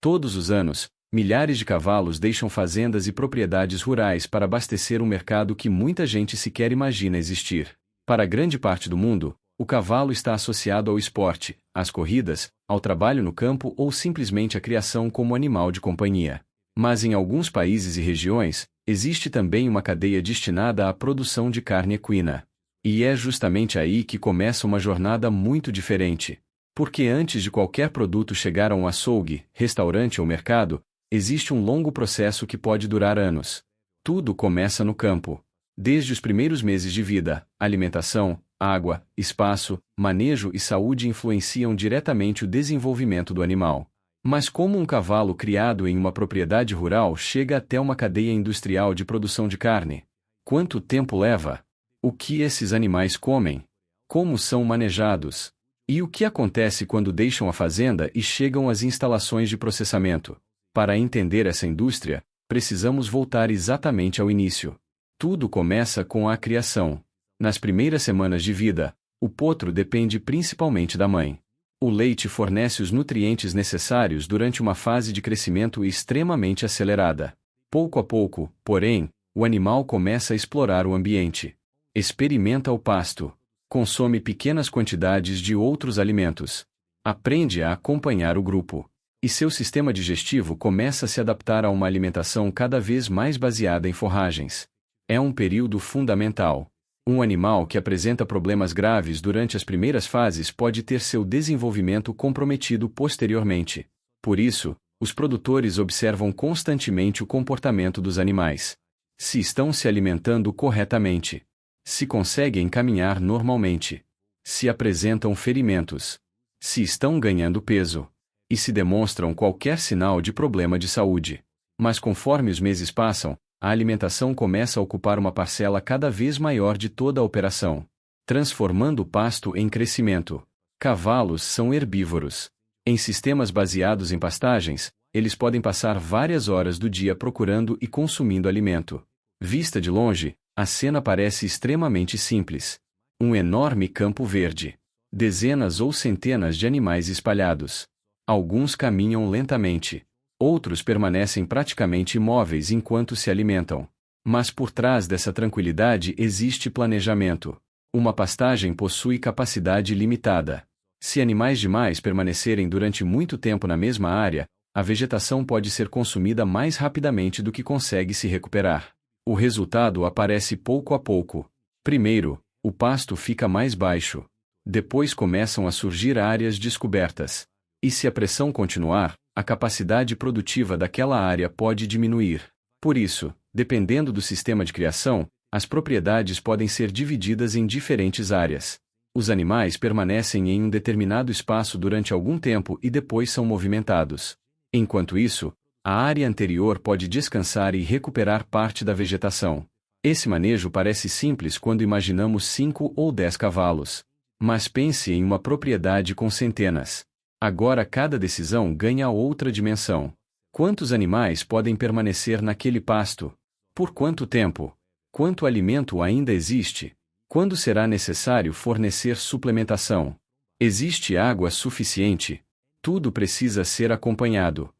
Todos os anos, milhares de cavalos deixam fazendas e propriedades rurais para abastecer um mercado que muita gente sequer imagina existir. Para grande parte do mundo, o cavalo está associado ao esporte, às corridas, ao trabalho no campo ou simplesmente à criação como animal de companhia. Mas em alguns países e regiões, existe também uma cadeia destinada à produção de carne equina. E é justamente aí que começa uma jornada muito diferente. Porque antes de qualquer produto chegar a um açougue, restaurante ou mercado, existe um longo processo que pode durar anos. Tudo começa no campo. Desde os primeiros meses de vida, alimentação, água, espaço, manejo e saúde influenciam diretamente o desenvolvimento do animal. Mas como um cavalo criado em uma propriedade rural chega até uma cadeia industrial de produção de carne? Quanto tempo leva? O que esses animais comem? Como são manejados? E o que acontece quando deixam a fazenda e chegam às instalações de processamento? Para entender essa indústria, precisamos voltar exatamente ao início. Tudo começa com a criação. Nas primeiras semanas de vida, o potro depende principalmente da mãe. O leite fornece os nutrientes necessários durante uma fase de crescimento extremamente acelerada. Pouco a pouco, porém, o animal começa a explorar o ambiente. Experimenta o pasto. Consome pequenas quantidades de outros alimentos. Aprende a acompanhar o grupo. E seu sistema digestivo começa a se adaptar a uma alimentação cada vez mais baseada em forragens. É um período fundamental. Um animal que apresenta problemas graves durante as primeiras fases pode ter seu desenvolvimento comprometido posteriormente. Por isso, os produtores observam constantemente o comportamento dos animais. Se estão se alimentando corretamente. Se conseguem caminhar normalmente. Se apresentam ferimentos. Se estão ganhando peso. E se demonstram qualquer sinal de problema de saúde. Mas conforme os meses passam, a alimentação começa a ocupar uma parcela cada vez maior de toda a operação, transformando o pasto em crescimento. Cavalos são herbívoros. Em sistemas baseados em pastagens, eles podem passar várias horas do dia procurando e consumindo alimento. Vista de longe, a cena parece extremamente simples. Um enorme campo verde. Dezenas ou centenas de animais espalhados. Alguns caminham lentamente. Outros permanecem praticamente imóveis enquanto se alimentam. Mas por trás dessa tranquilidade existe planejamento. Uma pastagem possui capacidade limitada. Se animais demais permanecerem durante muito tempo na mesma área, a vegetação pode ser consumida mais rapidamente do que consegue se recuperar. O resultado aparece pouco a pouco. Primeiro, o pasto fica mais baixo. Depois começam a surgir áreas descobertas. E se a pressão continuar, a capacidade produtiva daquela área pode diminuir. Por isso, dependendo do sistema de criação, as propriedades podem ser divididas em diferentes áreas. Os animais permanecem em um determinado espaço durante algum tempo e depois são movimentados. Enquanto isso, a área anterior pode descansar e recuperar parte da vegetação. Esse manejo parece simples quando imaginamos 5 ou 10 cavalos. Mas pense em uma propriedade com centenas. Agora cada decisão ganha outra dimensão. Quantos animais podem permanecer naquele pasto? Por quanto tempo? Quanto alimento ainda existe? Quando será necessário fornecer suplementação? Existe água suficiente? Tudo precisa ser acompanhado.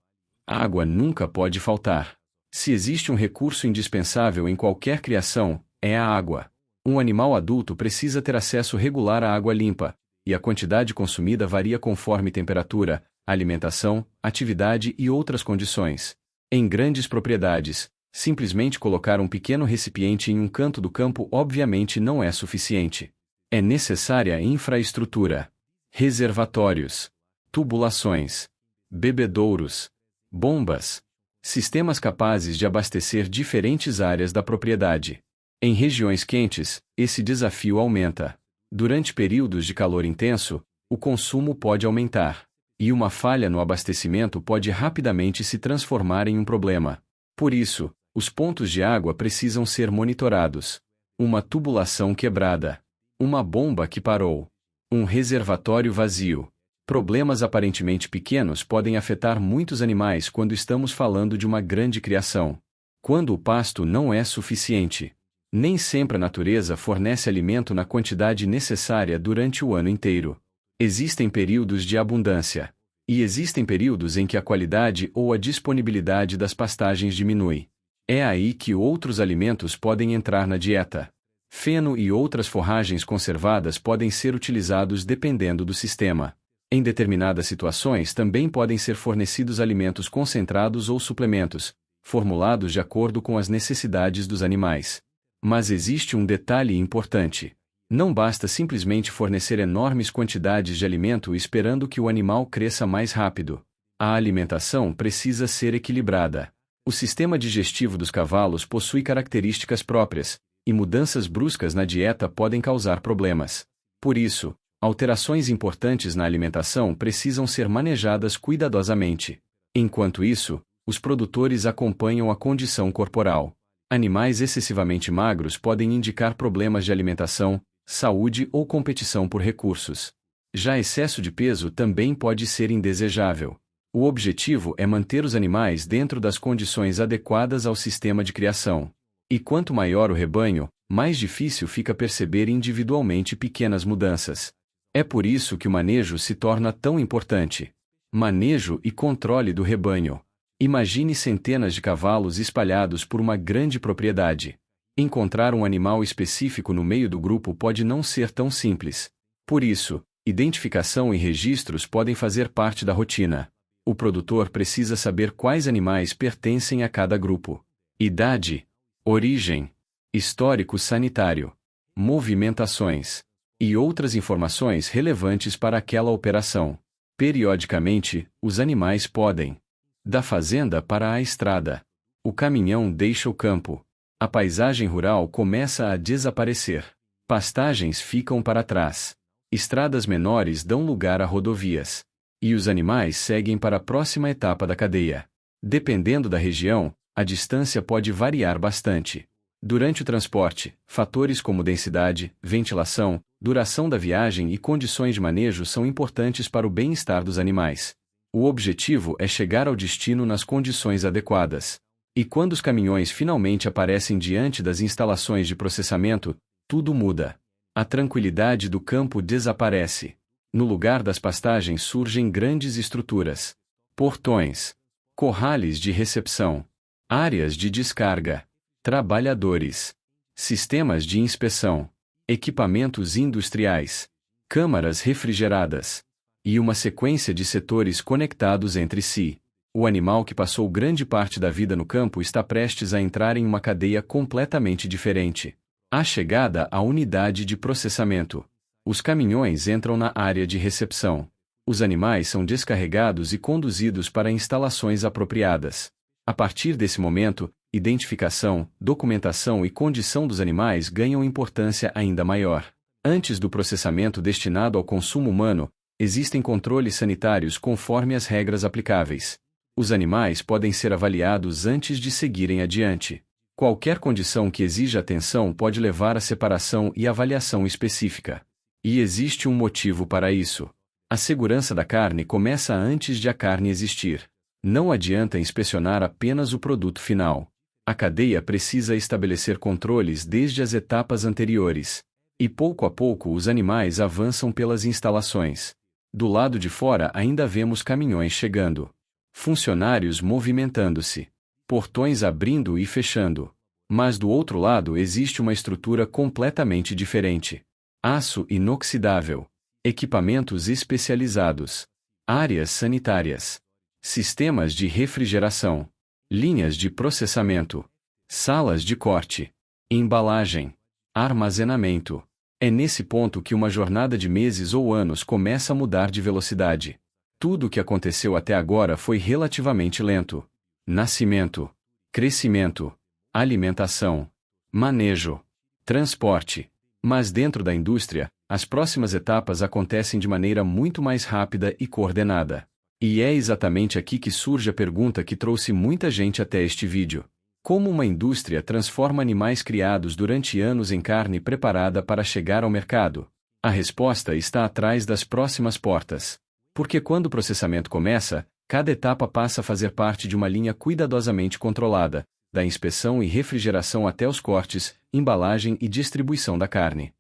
Água nunca pode faltar. Se existe um recurso indispensável em qualquer criação, é a água. Um animal adulto precisa ter acesso regular à água limpa, e a quantidade consumida varia conforme temperatura, alimentação, atividade e outras condições. Em grandes propriedades, simplesmente colocar um pequeno recipiente em um canto do campo obviamente não é suficiente. É necessária infraestrutura. Reservatórios, tubulações, bebedouros, bombas, sistemas capazes de abastecer diferentes áreas da propriedade. Em regiões quentes, esse desafio aumenta. Durante períodos de calor intenso, o consumo pode aumentar, e uma falha no abastecimento pode rapidamente se transformar em um problema. Por isso, os pontos de água precisam ser monitorados. Uma tubulação quebrada. Uma bomba que parou. Um reservatório vazio. Problemas aparentemente pequenos podem afetar muitos animais quando estamos falando de uma grande criação. Quando o pasto não é suficiente. Nem sempre a natureza fornece alimento na quantidade necessária durante o ano inteiro. Existem períodos de abundância. E existem períodos em que a qualidade ou a disponibilidade das pastagens diminui. É aí que outros alimentos podem entrar na dieta. Feno e outras forragens conservadas podem ser utilizados dependendo do sistema. Em determinadas situações também podem ser fornecidos alimentos concentrados ou suplementos, formulados de acordo com as necessidades dos animais. Mas existe um detalhe importante. Não basta simplesmente fornecer enormes quantidades de alimento esperando que o animal cresça mais rápido. A alimentação precisa ser equilibrada. O sistema digestivo dos cavalos possui características próprias, e mudanças bruscas na dieta podem causar problemas. Por isso, alterações importantes na alimentação precisam ser manejadas cuidadosamente. Enquanto isso, os produtores acompanham a condição corporal. Animais excessivamente magros podem indicar problemas de alimentação, saúde ou competição por recursos. Já excesso de peso também pode ser indesejável. O objetivo é manter os animais dentro das condições adequadas ao sistema de criação. E quanto maior o rebanho, mais difícil fica perceber individualmente pequenas mudanças. É por isso que o manejo se torna tão importante. Manejo e controle do rebanho. Imagine centenas de cavalos espalhados por uma grande propriedade. Encontrar um animal específico no meio do grupo pode não ser tão simples. Por isso, identificação e registros podem fazer parte da rotina. O produtor precisa saber quais animais pertencem a cada grupo. Idade, origem, histórico sanitário, movimentações e outras informações relevantes para aquela operação. Periodicamente, os animais podem da fazenda para a estrada. O caminhão deixa o campo. A paisagem rural começa a desaparecer. Pastagens ficam para trás. Estradas menores dão lugar a rodovias. E os animais seguem para a próxima etapa da cadeia. Dependendo da região, a distância pode variar bastante. Durante o transporte, fatores como densidade, ventilação, duração da viagem e condições de manejo são importantes para o bem-estar dos animais. O objetivo é chegar ao destino nas condições adequadas. E quando os caminhões finalmente aparecem diante das instalações de processamento, tudo muda. A tranquilidade do campo desaparece. No lugar das pastagens surgem grandes estruturas. Portões, corrales de recepção, áreas de descarga, trabalhadores, sistemas de inspeção, equipamentos industriais, câmaras refrigeradas e uma sequência de setores conectados entre si. O animal que passou grande parte da vida no campo está prestes a entrar em uma cadeia completamente diferente. A chegada à unidade de processamento. Os caminhões entram na área de recepção. Os animais são descarregados e conduzidos para instalações apropriadas. A partir desse momento, identificação, documentação e condição dos animais ganham importância ainda maior. Antes do processamento destinado ao consumo humano, existem controles sanitários conforme as regras aplicáveis. Os animais podem ser avaliados antes de seguirem adiante. Qualquer condição que exija atenção pode levar à separação e avaliação específica. E existe um motivo para isso. A segurança da carne começa antes de a carne existir. Não adianta inspecionar apenas o produto final. A cadeia precisa estabelecer controles desde as etapas anteriores. E pouco a pouco os animais avançam pelas instalações. Do lado de fora ainda vemos caminhões chegando. Funcionários movimentando-se. Portões abrindo e fechando. Mas do outro lado existe uma estrutura completamente diferente. Aço inoxidável. Equipamentos especializados. Áreas sanitárias. Sistemas de refrigeração. Linhas de processamento. Salas de corte. Embalagem. Armazenamento. É nesse ponto que uma jornada de meses ou anos começa a mudar de velocidade. Tudo o que aconteceu até agora foi relativamente lento. Nascimento. Crescimento. Alimentação. Manejo. Transporte. Mas dentro da indústria, as próximas etapas acontecem de maneira muito mais rápida e coordenada. E é exatamente aqui que surge a pergunta que trouxe muita gente até este vídeo. Como uma indústria transforma animais criados durante anos em carne preparada para chegar ao mercado? A resposta está atrás das próximas portas. Porque quando o processamento começa, cada etapa passa a fazer parte de uma linha cuidadosamente controlada, da inspeção e refrigeração até os cortes, embalagem e distribuição da carne.